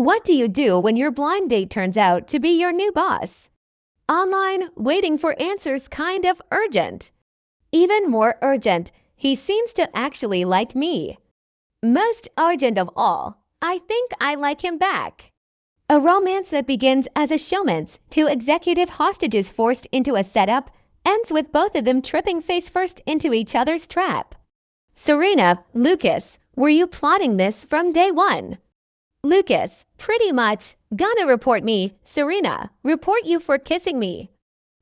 What do you do when your blind date turns out to be your new boss? Online, waiting for answers kind of urgent. Even more urgent, he seems to actually like me. Most urgent of all, I think I like him back. A romance that begins as a showman's, two executive hostages forced into a setup, ends with both of them tripping face first into each other's trap. Serena, Lucas, were you plotting this from day one? Lucas, pretty much. Gonna report me. Serena, report you for kissing me.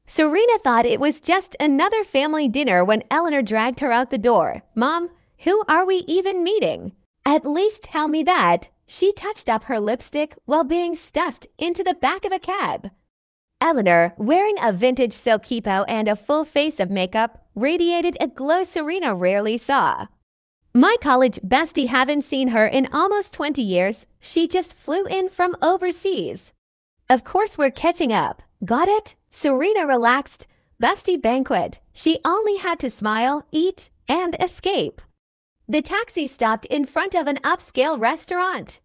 Serena thought it was just another family dinner when Eleanor dragged her out the door. Mom, who are we even meeting? At least tell me that. She touched up her lipstick while being stuffed into the back of a cab. Eleanor, wearing a vintage silk kippah and a full face of makeup, radiated a glow Serena rarely saw. My college bestie, haven't seen her in almost 20 years. She just flew in from overseas. Of course we're catching up. Got it? Serena relaxed. Bestie banquet. She only had to smile, eat, and escape. The taxi stopped in front of an upscale restaurant.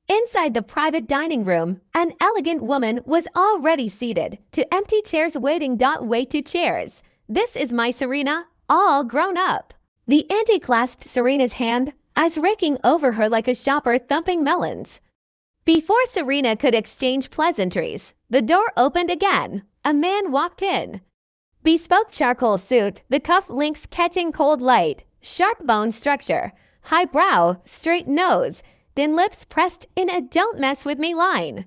Inside the private dining room, an elegant woman was already seated, to empty chairs waiting. Way to chairs. This is my Serena, all grown up. The auntie clasped Serena's hand, eyes raking over her like a shopper thumping melons. Before Serena could exchange pleasantries, the door opened again. A man walked in. Bespoke charcoal suit, the cuff links catching cold light, sharp bone structure, high brow, straight nose, thin lips pressed in a don't mess with me line.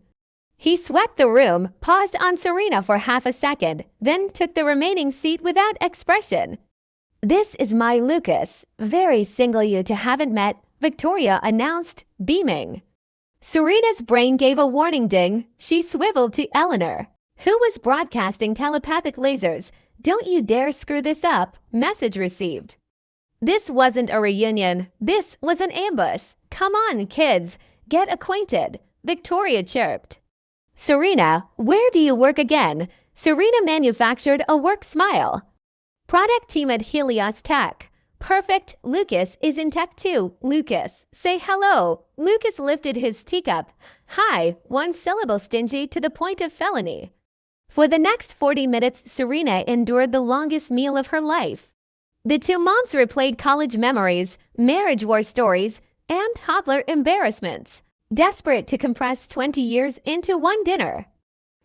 He swept the room, paused on Serena for half a second, then took the remaining seat without expression. This is my Lucas, very single you to haven't met, Victoria announced, beaming. Serena's brain gave a warning ding. She swiveled to Eleanor, who was broadcasting telepathic lasers. Don't you dare screw this up. Message received. This wasn't a reunion. This was an ambush. Come on, kids. Get acquainted, Victoria chirped. Serena, where do you work again? Serena manufactured a work smile. Product team at Helios Tech. Perfect. Lucas is in tech too. Lucas, say hello. Lucas lifted his teacup. Hi, one syllable stingy to the point of felony. For the next 40 minutes, Serena endured the longest meal of her life. The two moms replayed college memories, marriage war stories, and toddler embarrassments, desperate to compress 20 years into one dinner.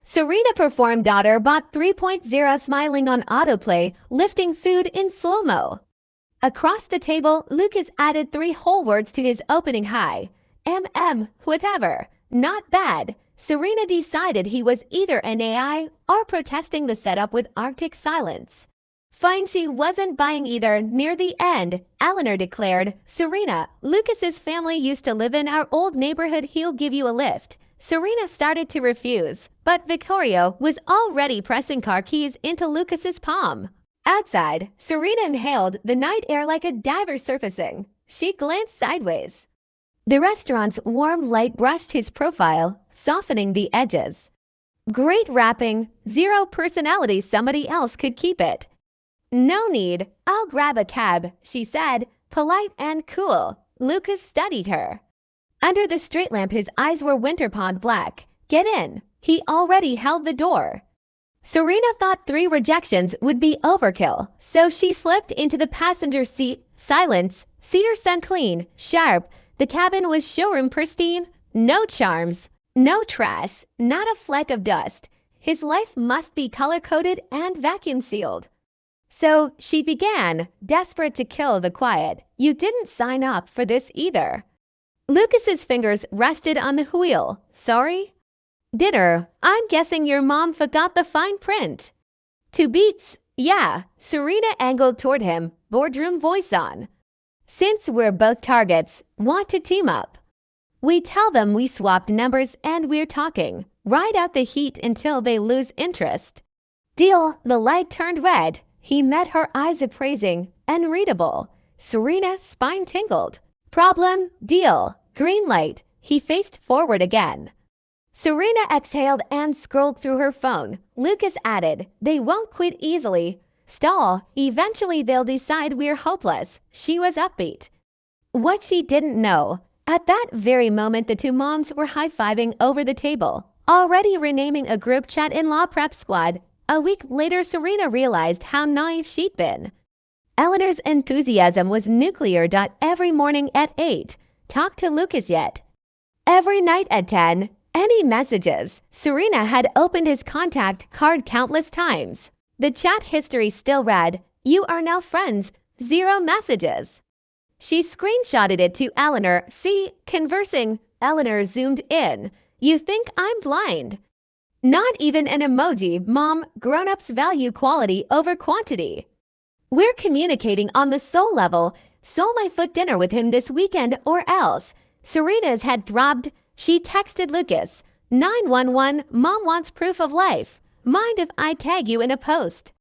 Serena performed Daughter Bot 3.0 smiling on autoplay, lifting food in slow-mo. Across the table, Lucas added 3 whole words to his opening hi. Whatever. Not bad. Serena decided he was either an AI or protesting the setup with Arctic silence. Fine, she wasn't buying either. Near the end, Eleanor declared, Serena, Lucas's family used to live in our old neighborhood. He'll give you a lift. Serena started to refuse, but Victoria was already pressing car keys into Lucas's palm. Outside, Serena inhaled the night air like a diver surfacing. She glanced sideways. The restaurant's warm light brushed his profile, softening the edges. Great wrapping, 0 personality. Somebody else could keep it. No need. I'll grab a cab, she said, polite and cool. Lucas studied her. Under the street lamp, his eyes were winter pond black. Get in. He already held the door. Serena thought 3 rejections would be overkill, so she slipped into the passenger seat. Silence. Cedar scent clean, sharp. The cabin was showroom pristine. No charms. No trash. Not a fleck of dust. His life must be color-coded and vacuum-sealed. So she began, desperate to kill the quiet. You didn't sign up for this either. Lucas's fingers rested on the wheel. Sorry? Dinner. I'm guessing your mom forgot the fine print. 2 beats. Yeah. Serena angled toward him, boardroom voice on. Since we're both targets, want to team up? We tell them we swapped numbers and we're talking. Ride out the heat until they lose interest. Deal. The light turned red. He met her eyes appraising, unreadable. Serena's spine tingled. Problem? Deal. Green light. He faced forward again. Serena exhaled and scrolled through her phone. Lucas added, they won't quit easily. Stall. Eventually they'll decide we're hopeless. She was upbeat. What she didn't know, At that very moment, the two moms were high-fiving over the table, already renaming a group chat in Law Prep Squad. A week later, Serena realized how naive she'd been. Eleanor's enthusiasm was nuclear. Every morning at 8. Talk to Lucas yet? Every night at 10. Any messages? Serena had opened his contact card countless times. The chat history still read, "You are now friends, 0 messages." She screenshotted it to Eleanor. "See, conversing." Eleanor zoomed in. "You think I'm blind?" Not even an emoji, Mom. Grown-ups value quality over quantity. "We're communicating on the soul level. Soul my foot dinner with him this weekend or else." Serena's head throbbed. She texted Lucas. 911, Mom wants proof of life. Mind if I tag you in a post?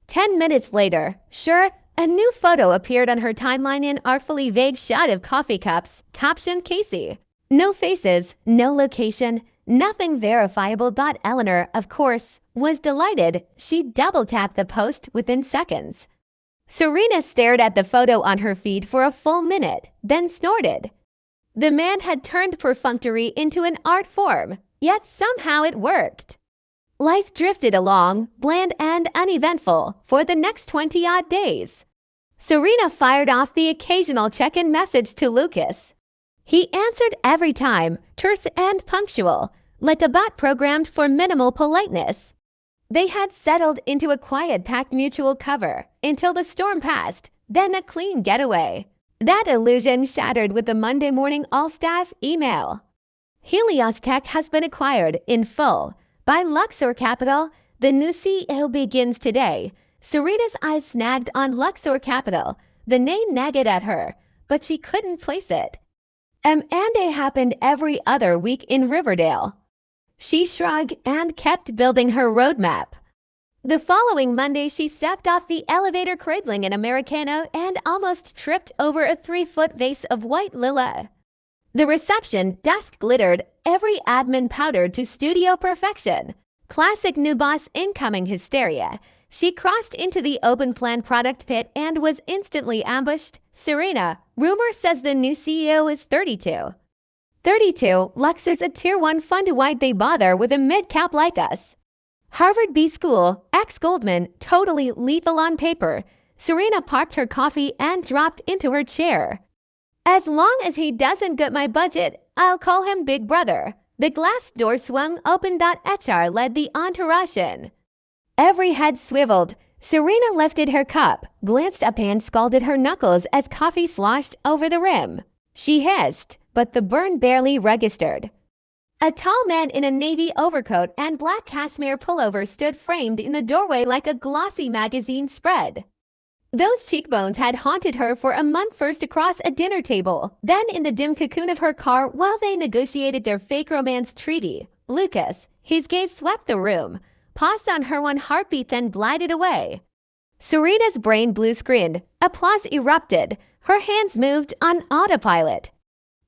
10 minutes later, sure, a new photo appeared on her timeline, an artfully vague shot of coffee cups, captioned Casey. No faces, no location, nothing verifiable. Eleanor, of course, was delighted. She double-tapped the post within seconds. Serena stared at the photo on her feed for a full minute, then snorted. The man had turned perfunctory into an art form, yet somehow it worked. Life drifted along, bland and uneventful, for the next 20-odd days. Serena fired off the occasional check-in message to Lucas. He answered every time, terse and punctual, like a bot programmed for minimal politeness. They had settled into a quiet pact mutual cover until the storm passed, then a clean getaway. That illusion shattered with the Monday morning all-staff email. Helios Tech has been acquired in full by Luxor Capital. The new CEO begins today. Serena's eyes snagged on Luxor Capital. The name nagged at her, but she couldn't place it. M&A happened every other week in Riverdale. She shrugged and kept building her roadmap. The following Monday, she stepped off the elevator cradling an Americano and almost tripped over a 3-foot vase of white lila. The reception desk glittered, every admin powdered to studio perfection. Classic new boss incoming hysteria. She crossed into the open-plan product pit and was instantly ambushed. Serena, rumor says the new CEO is 32. 32, Luxor's a tier 1 fund. Why'd they bother with a mid-cap like us? Harvard B School, ex-Goldman, totally lethal on paper. Serena parked her coffee and dropped into her chair. As long as he doesn't get my budget, I'll call him Big Brother. The glass door swung open. HR led the entourage in. Every head swiveled. Serena lifted her cup, glanced up and scalded her knuckles as coffee sloshed over the rim. She hissed, but the burn barely registered. A tall man in a navy overcoat and black cashmere pullover stood framed in the doorway like a glossy magazine spread. Those cheekbones had haunted her for a month, first across a dinner table, then in the dim cocoon of her car while they negotiated their fake romance treaty. Lucas, his gaze swept the room, paused on her one heartbeat, then glided away. Serena's brain blue screened. Applause erupted. Her hands moved on autopilot.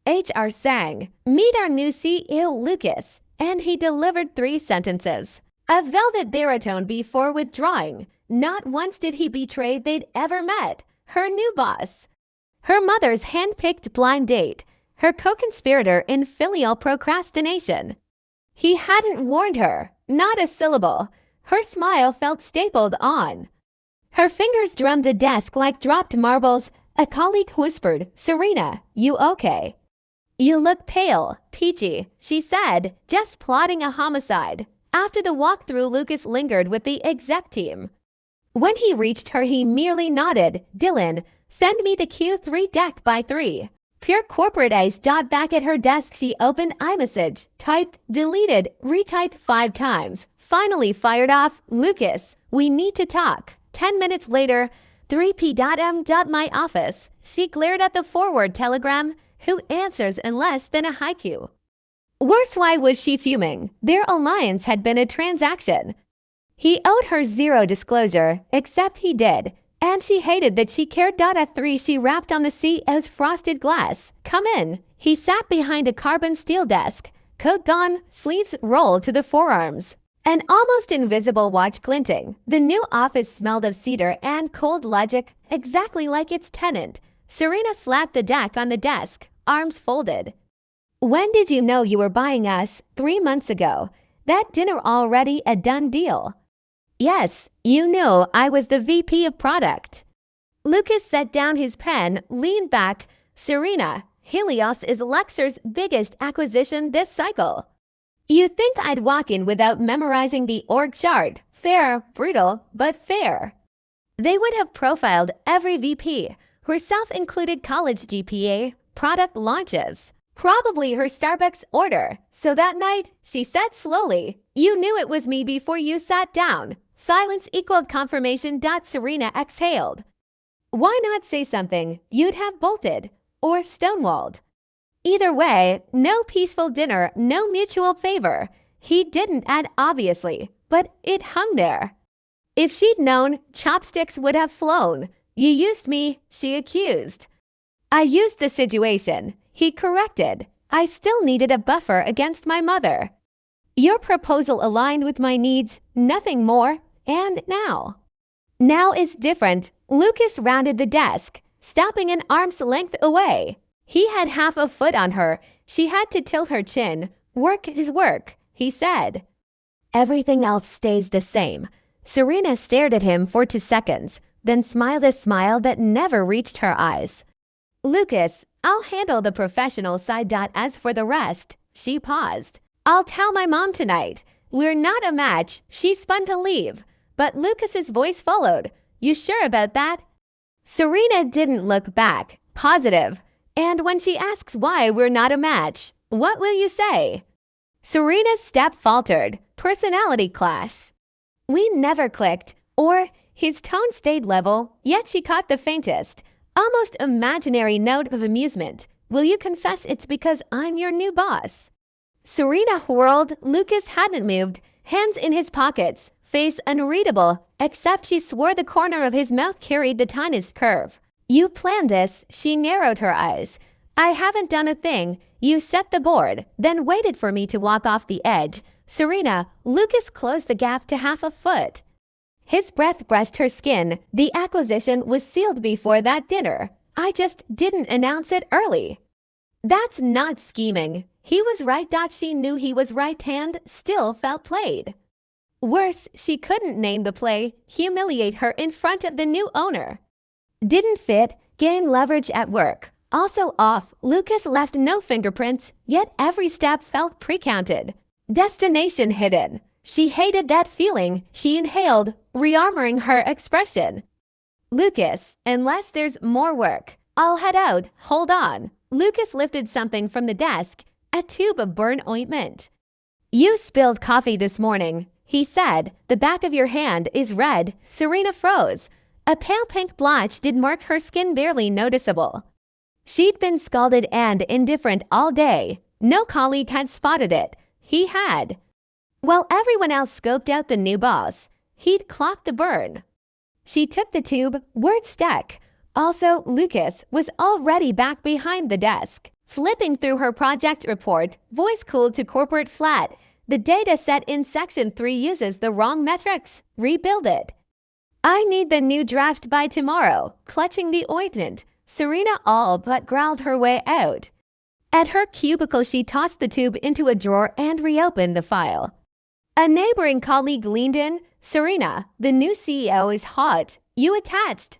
HR sang, "Meet our new CEO, Lucas," and he delivered 3 sentences. A velvet baritone before withdrawing. Not once did he betray they'd ever met. Her new boss. Her mother's hand-picked blind date. Her co-conspirator in filial procrastination. He hadn't warned her. Not a syllable. Her smile felt stapled on. Her fingers drummed the desk like dropped marbles. A colleague whispered, "Serena, you okay?" "You look pale, peachy," she said, just plotting a homicide. After the walkthrough, Lucas lingered with the exec team. When he reached her, he merely nodded. "Dylan, send me the Q3 deck by 3. Pure corporate ice. Back at her desk, she opened iMessage, typed, deleted, retyped 5 times. Finally fired off, "Lucas, we need to talk." 10 minutes later, 3 p.m. My office. She glared at the forward telegram. Who answers in less than a haiku? Worse, why was she fuming? Their alliance had been a transaction. He owed her 0 disclosure, except he did. And she hated that she cared. At 3, she rapped on the CEO's frosted glass. "Come in." He sat behind a carbon steel desk, coat gone, sleeves rolled to the forearms. An almost invisible watch glinting. The new office smelled of cedar and cold logic, exactly like its tenant. Serena slapped the deck on the desk. arms folded. When did you know you were buying us 3 months ago? That dinner already a done deal. Yes, you knew I was the VP of product. Lucas set down his pen, leaned back. Serena, Helios is Lexer's biggest acquisition this cycle. You think I'd walk in without memorizing the org chart? Fair, brutal, but fair. They would have profiled every VP, herself included college GPA, product launches, probably her Starbucks order. So that night, she said slowly, "You knew it was me before you sat down." Silence equaled confirmation. Serena exhaled. Why not say something? You'd have bolted or stonewalled. Either way, no peaceful dinner, no mutual favor. He didn't add obviously, but it hung there. If she'd known, chopsticks would have flown. You used me, she accused. I used the situation, he corrected. I still needed a buffer against my mother. Your proposal aligned with my needs, nothing more, and now. Now is different. Lucas rounded the desk, stopping an arm's length away. He had half a foot on her. She had to tilt her chin. Work is work, he said. Everything else stays the same. Serena stared at him for 2 seconds, then smiled a smile that never reached her eyes. Lucas, I'll handle the professional side. As for the rest, she paused. I'll tell my mom tonight. We're not a match. She spun to leave, but Lucas's voice followed. You sure about that? Serena didn't look back. Positive. And when she asks why we're not a match, what will you say? Serena's step faltered. Personality clash. We never clicked, or his tone stayed level, yet she caught the faintest, almost imaginary note of amusement. Will you confess it's because I'm your new boss? Serena whirled. Lucas hadn't moved, hands in his pockets, face unreadable, except she swore the corner of his mouth carried the tiniest curve. You planned this, she narrowed her eyes. I haven't done a thing. You set the board, then waited for me to walk off the edge. Serena, Lucas closed the gap to half a foot. His breath brushed her skin. The acquisition was sealed before that dinner. I just didn't announce it early. That's not scheming. He was right. She knew he was right and still felt played. Worse, she couldn't name the play, humiliate her in front of the new owner. Didn't fit, gain leverage at work. Also off, Lucas left no fingerprints, yet every step felt pre-counted. Destination hidden. She hated that feeling. She inhaled, rearmoring her expression. Lucas, unless there's more work, I'll head out. Hold on. Lucas lifted something from the desk, a tube of burn ointment. You spilled coffee this morning, he said. The back of your hand is red. Serena froze. A pale pink blotch did mark her skin, barely noticeable. She'd been scalded and indifferent all day. No colleague had spotted it. He had. While everyone else scoped out the new boss, he'd clocked the burn. She took the tube, word stuck. Also, Lucas was already back behind the desk, flipping through her project report, voice cooled to corporate flat. The data set in section 3 uses the wrong metrics. Rebuild it. I need the new draft by tomorrow. Clutching the ointment, Serena all but growled her way out. At her cubicle, she tossed the tube into a drawer and reopened the file. A neighboring colleague leaned in. Serena, the new CEO is hot. You attached?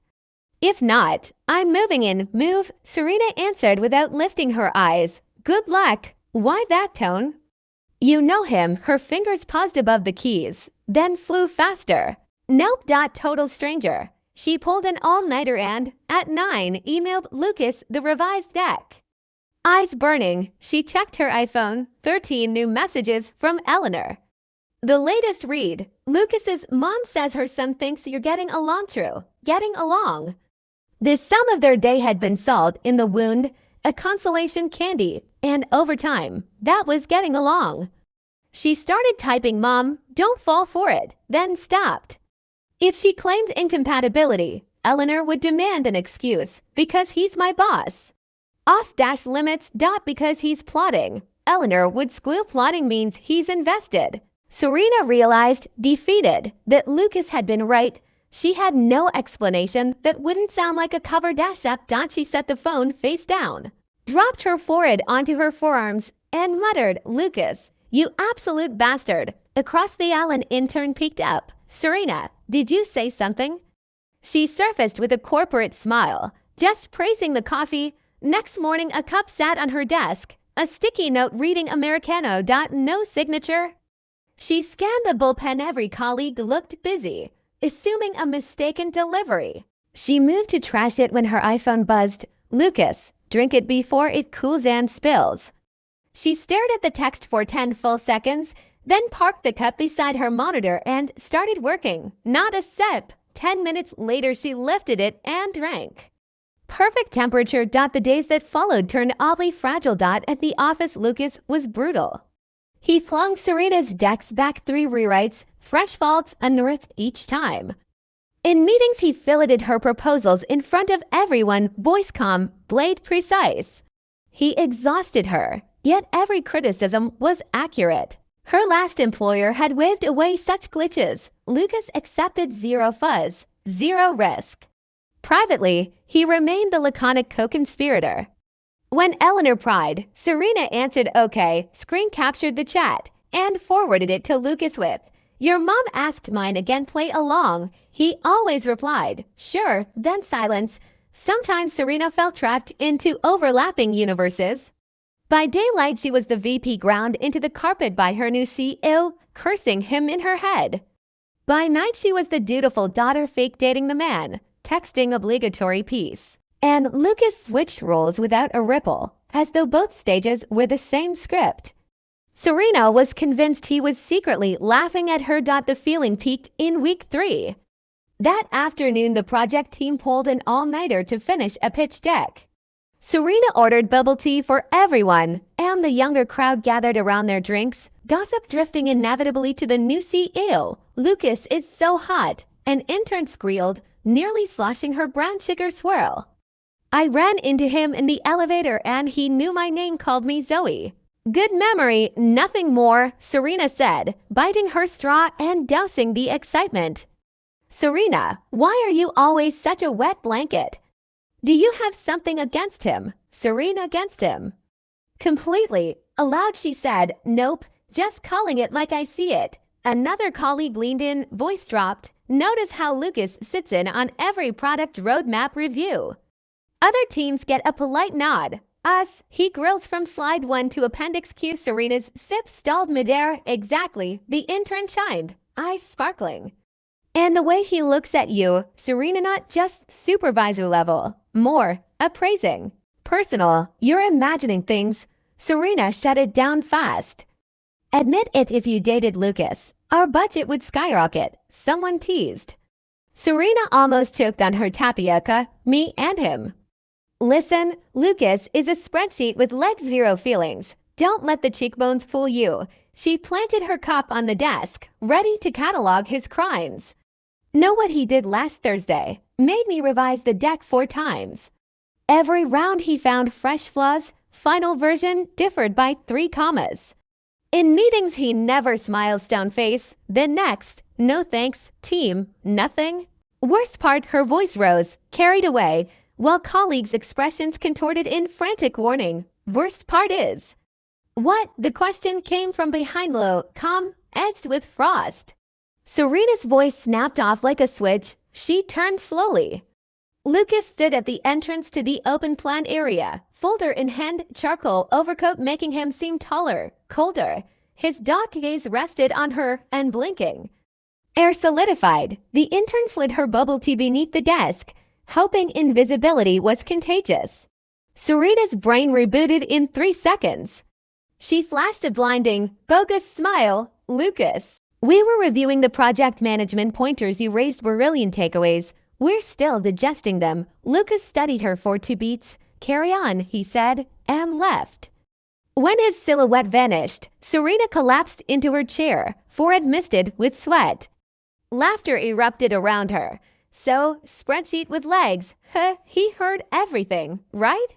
If not, I'm moving in. Move, Serena answered without lifting her eyes. Good luck. Why that tone? You know him. Her fingers paused above the keys, then flew faster. Nope. Total stranger. She pulled an all-nighter and, at 9, emailed Lucas the revised deck. Eyes burning, she checked her iPhone. 13 new messages from Eleanor. The latest read, Lucas's mom says her son thinks you're getting along. True. Getting along. The sum of their day had been salt in the wound, a consolation candy, and over time, that was getting along. She started typing, Mom, don't fall for it, then stopped. If she claimed incompatibility, Eleanor would demand an excuse, because he's my boss. Off-limits. Because he's plotting. Eleanor would squeal. Plotting means he's invested. Serena realized, defeated, that Lucas had been right. She had no explanation that wouldn't sound like a cover up. She set the phone face down. dropped her forehead onto her forearms, and muttered, "Lucas, you absolute bastard." Across the aisle, an intern peeked up. "Serena, did you say something?" She surfaced with a corporate smile, just praising the coffee. Next morning, a cup sat on her desk, a sticky note reading Americano. No signature. She scanned the bullpen. Every colleague looked busy, assuming a mistaken delivery. She moved to trash it when her iPhone buzzed. "Lucas, drink it before it cools and spills." She stared at the text for 10 full seconds, then parked the cup beside her monitor and started working. Not a sip. 10 minutes later, she lifted it and drank. Perfect temperature. The days that followed turned oddly fragile. At the office, Lucas was brutal. He flung Serena's decks back 3 rewrites, fresh faults unearthed each time. In meetings, he filleted her proposals in front of everyone, voice calm, blade precise. He exhausted her, yet every criticism was accurate. Her last employer had waved away such glitches. Lucas accepted zero fuzz, zero risk. Privately, he remained the laconic co-conspirator. When Eleanor pried, Serena answered okay, screen captured the chat, and forwarded it to Lucas with, "Your mom asked mine again, play along." He always replied, "Sure," then silence. Sometimes Serena felt trapped into overlapping universes. By daylight, she was the VP ground into the carpet by her new CEO, cursing him in her head. By night, she was the dutiful daughter fake dating the man, texting obligatory piece. And Lucas switched roles without a ripple, as though both stages were the same script. Serena was convinced he was secretly laughing at her. The feeling peaked in week 3. That afternoon, the project team pulled an all-nighter to finish a pitch deck. Serena ordered bubble tea for everyone, and the younger crowd gathered around their drinks, gossip drifting inevitably to the new CEO. "Lucas is so hot," an intern squealed, nearly sloshing her brown sugar swirl. "I ran into him in the elevator and he knew my name, called me Zoe." "Good memory, nothing more," Serena said, biting her straw and dousing the excitement. "Serena, why are you always such a wet blanket? Do you have something against him?" Serena against him. Completely. Aloud she said, "Nope, just calling it like I see it." Another colleague leaned in, voice dropped. "Notice how Lucas sits in on every product roadmap review." Other teams get a polite nod. Us, he grills from slide 1 to appendix Q. Serena's sip stalled midair. "Exactly," the intern chimed, eyes sparkling. "And the way he looks at you," Serena, not just supervisor level, more, appraising. "Personal, you're imagining things." Serena shut it down fast. "Admit it, if you dated Lucas, our budget would skyrocket," someone teased. Serena almost choked on her tapioca, me and him. "Listen, Lucas is a spreadsheet with legs, zero feelings. Don't let the cheekbones fool you." She planted her cup on the desk, ready to catalog his crimes. "Know what he did last Thursday? Made me revise the deck 4 times. Every round he found fresh flaws. Final version differed by 3 commas. In meetings, he never smiles, stone face. Then next, no thanks, team, nothing." Worst part, her voice rose, carried away, while colleagues' expressions contorted in frantic warning. "Worst part is..." "What?" The question came from behind, low, calm, edged with frost. Serena's voice snapped off like a switch. She turned slowly. Lucas stood at the entrance to the open plan area, folder in hand, charcoal overcoat making him seem taller, colder. His dark gaze rested on her, and blinking. Air solidified. The intern slid her bubble tea beneath the desk, hoping invisibility was contagious. Serena's brain rebooted in 3 seconds. She flashed a blinding, bogus smile. "Lucas, we were reviewing the project management pointers you raised, brilliant takeaways. We're still digesting them." Lucas studied her for 2 beats. "Carry on," he said, and left. When his silhouette vanished, Serena collapsed into her chair, forehead misted with sweat. Laughter erupted around her. "So, spreadsheet with legs. Huh, he heard everything, right?"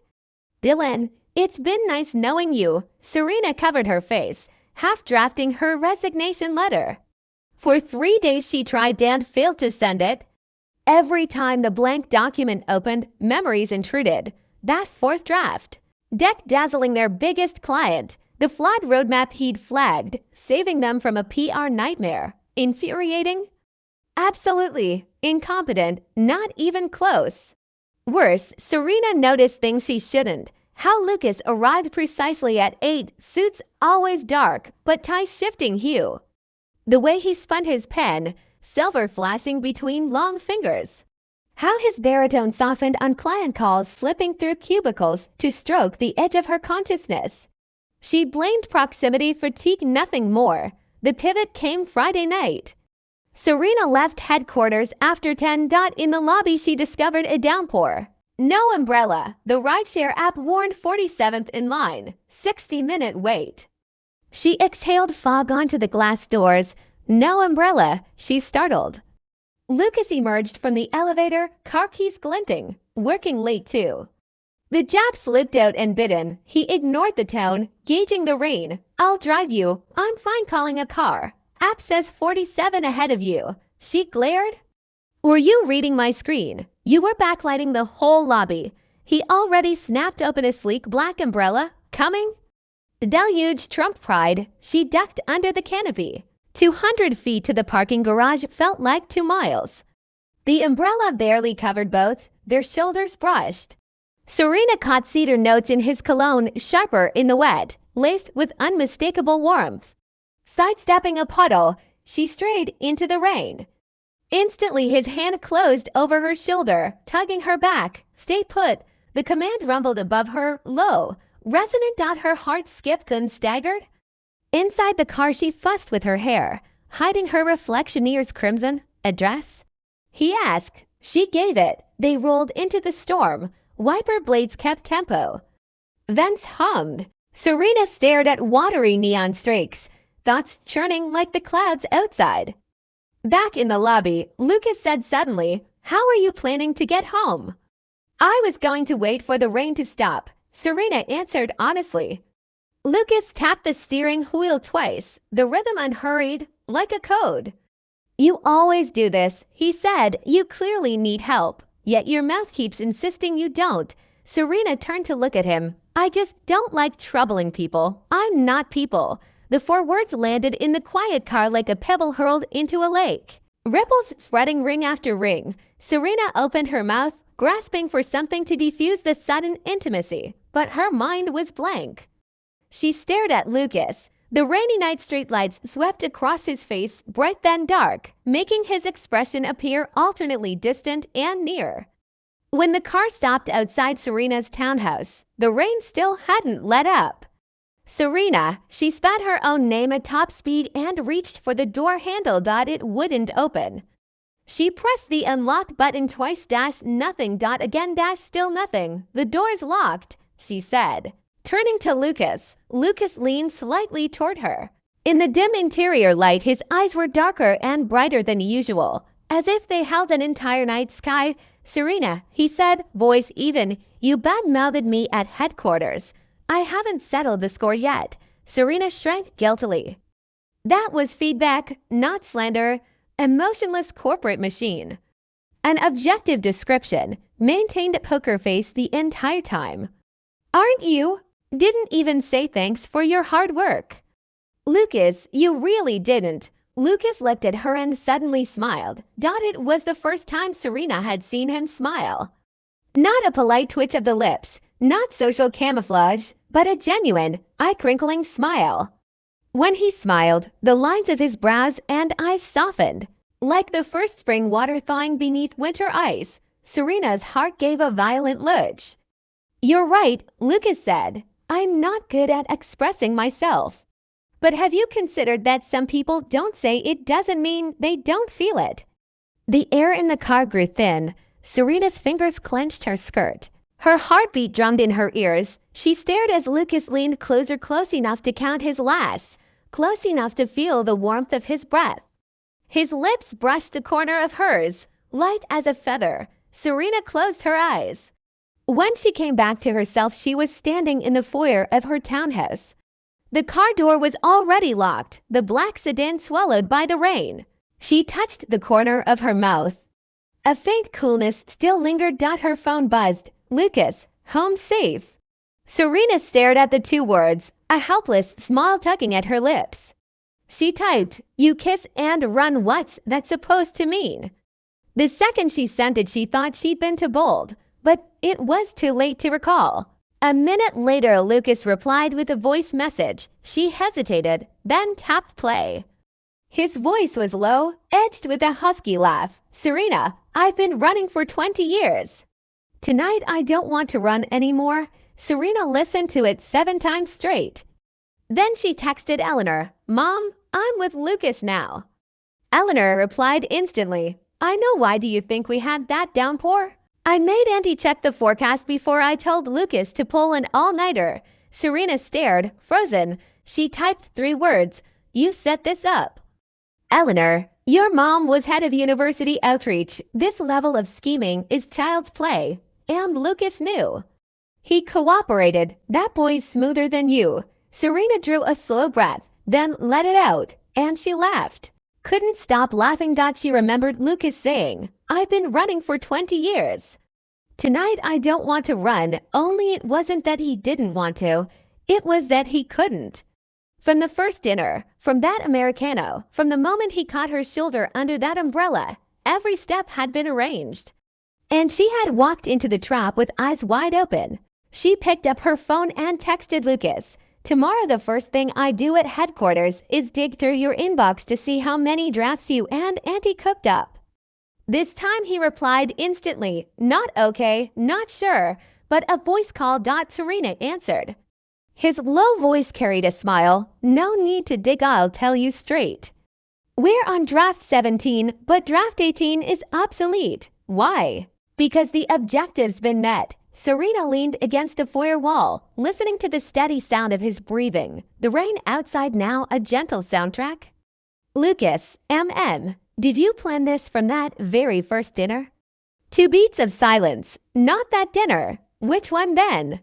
"Dylan, it's been nice knowing you." Serena covered her face, half drafting her resignation letter. For 3 days she tried and failed to send it. Every time the blank document opened, memories intruded. That 4th draft. deck dazzling their biggest client, the flawed roadmap he'd flagged, saving them from a PR nightmare. Infuriating? Absolutely. Incompetent, not even close. Worse, Serena noticed things she shouldn't. How Lucas arrived precisely at 8, suits always dark, but ties shifting hue. The way he spun his pen, silver flashing between long fingers. How his baritone softened on client calls, slipping through cubicles to stroke the edge of her consciousness. She blamed proximity fatigue, nothing more. The pivot came Friday night. Serena left headquarters after 10. In the lobby, she discovered a downpour. No umbrella. The rideshare app warned 47th in line. 60-minute wait. She exhaled fog onto the glass doors. No umbrella. She startled. Lucas emerged from the elevator, car keys glinting. Working late too. The Jap slipped out and bitten. He ignored the tone, gauging the rain. I'll drive you. I'm fine calling a car. App says 47 ahead of you. She glared. Were you reading my screen? You were backlighting the whole lobby. He already snapped open a sleek black umbrella. Coming? Deluge Trump pride. She ducked under the canopy. 200 feet to the parking garage felt like 2 miles. The umbrella barely covered both. Their shoulders brushed. Serena caught cedar notes in his cologne, sharper in the wet, laced with unmistakable warmth. Sidestepping a puddle, she strayed into the rain. Instantly, his hand closed over her shoulder, tugging her back. Stay put. The command rumbled above her, low, resonant. Her heart skipped, then staggered. Inside the car, she fussed with her hair, hiding her reflectioneer's crimson. Address? He asked. She gave it. They rolled into the storm. Wiper blades kept tempo. Vents hummed. Serena stared at watery neon streaks, thoughts churning like the clouds outside. Back in the lobby, Lucas said suddenly, "How are you planning to get home?" "I was going to wait for the rain to stop," Serena answered honestly. Lucas tapped the steering wheel twice, the rhythm unhurried, like a code. "You always do this," he said. "You clearly need help, yet your mouth keeps insisting you don't." Serena turned to look at him. "I just don't like troubling people. I'm not people." The 4 words landed in the quiet car like a pebble hurled into a lake. Ripples spreading ring after ring. Serena opened her mouth, grasping for something to defuse the sudden intimacy, but her mind was blank. She stared at Lucas. The rainy night streetlights swept across his face, bright then dark, making his expression appear alternately distant and near. When the car stopped outside Serena's townhouse, the rain still hadn't let up. "Serena," she spat her own name at top speed and reached for the door handle. It wouldn't open. She pressed the unlock button twice. Nothing. Again. Still nothing. "The door's locked," she said. Turning to Lucas, Lucas leaned slightly toward her. In the dim interior light, his eyes were darker and brighter than usual, as if they held an entire night sky. "Serena," he said, voice even, "you bad-mouthed me at headquarters. I haven't settled the score yet." Serena shrank guiltily. That was feedback, not slander. Emotionless corporate machine. An objective description, maintained poker face the entire time. "Aren't you? Didn't even say thanks for your hard work." "Lucas, you really didn't." Lucas looked at her and suddenly smiled. It was the first time Serena had seen him smile. Not a polite twitch of the lips, not social camouflage, but a genuine, eye-crinkling smile. When he smiled, the lines of his brows and eyes softened, like the first spring water thawing beneath winter ice. Serena's heart gave a violent lurch. "You're right," Lucas said. "I'm not good at expressing myself. But have you considered that some people don't say it doesn't mean they don't feel it?" The air in the car grew thin. Serena's fingers clenched her skirt. Her heartbeat drummed in her ears. She stared as Lucas leaned closer, close enough to count his lasts, close enough to feel the warmth of his breath. His lips brushed the corner of hers, light as a feather. Serena closed her eyes. When she came back to herself, she was standing in the foyer of her townhouse. The car door was already locked, the black sedan swallowed by the rain. She touched the corner of her mouth. A faint coolness still lingered. Her phone buzzed. "Lucas, home safe." Serena stared at the two words, a helpless smile tugging at her lips. She typed, "You kiss and run, what's that supposed to mean?" The second she sent it, she thought she'd been too bold, but it was too late to recall. A minute later, Lucas replied with a voice message. She hesitated, then tapped play. His voice was low, edged with a husky laugh. "Serena, I've been running for 20 years. Tonight I don't want to run anymore." Serena listened to it 7 times straight. Then she texted Eleanor, "Mom, I'm with Lucas now." Eleanor replied instantly, "I know, why do you think we had that downpour? I made Auntie check the forecast before I told Lucas to pull an all-nighter." Serena stared, frozen. She typed 3 words, "You set this up." Eleanor, "Your mom was head of university outreach. This level of scheming is child's play." And Lucas knew. He cooperated. "That boy's smoother than you." Serena drew a slow breath, then let it out, and she laughed. Couldn't stop laughing. She remembered Lucas saying, "I've been running for 20 years. Tonight I don't want to run." Only it wasn't that he didn't want to. It was that he couldn't. From the first dinner, from that Americano, from the moment he caught her shoulder under that umbrella, every step had been arranged. And she had walked into the trap with eyes wide open. She picked up her phone and texted Lucas, "Tomorrow the first thing I do at headquarters is dig through your inbox to see how many drafts you and Auntie cooked up." This time he replied instantly, "Not okay, not sure," but a voice call. Serena answered. His low voice carried a smile. "No need to dig, I'll tell you straight. We're on draft 17, but draft 18 is obsolete." "Why?" "Because the objective's been met." Serena leaned against the foyer wall, listening to the steady sound of his breathing. The rain outside now a gentle soundtrack. "Lucas, did you plan this from that very first dinner?" 2 beats of silence. "Not that dinner." "Which one then?"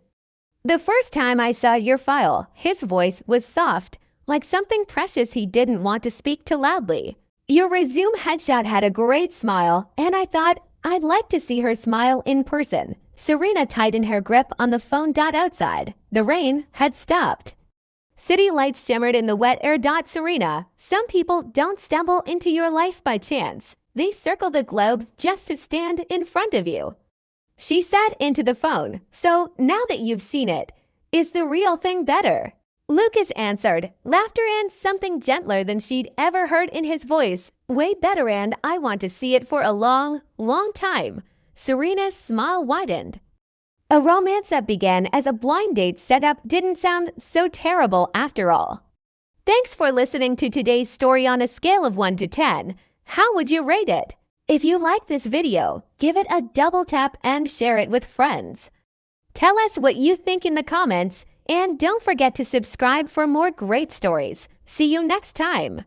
"The first time I saw your file." His voice was soft, like something precious he didn't want to speak too loudly. "Your resume headshot had a great smile, and I thought I'd like to see her smile in person." Serena tightened her grip on the phone. Outside, the rain had stopped. City lights shimmered in the wet air. "Serena, some people don't stumble into your life by chance. They circle the globe just to stand in front of you." She sat into the phone. "So now that you've seen it, is the real thing better?" Lucas answered, laughter and something gentler than she'd ever heard in his voice. "Way better, and I want to see it for a long, long time." Serena's smile widened. A romance that began as a blind date setup didn't sound so terrible after all. Thanks for listening to today's story. On a scale of 1 to 10, how would you rate it? If you like this video, give it a double tap and share it with friends. Tell us what you think in the comments, and don't forget to subscribe for more great stories. See you next time.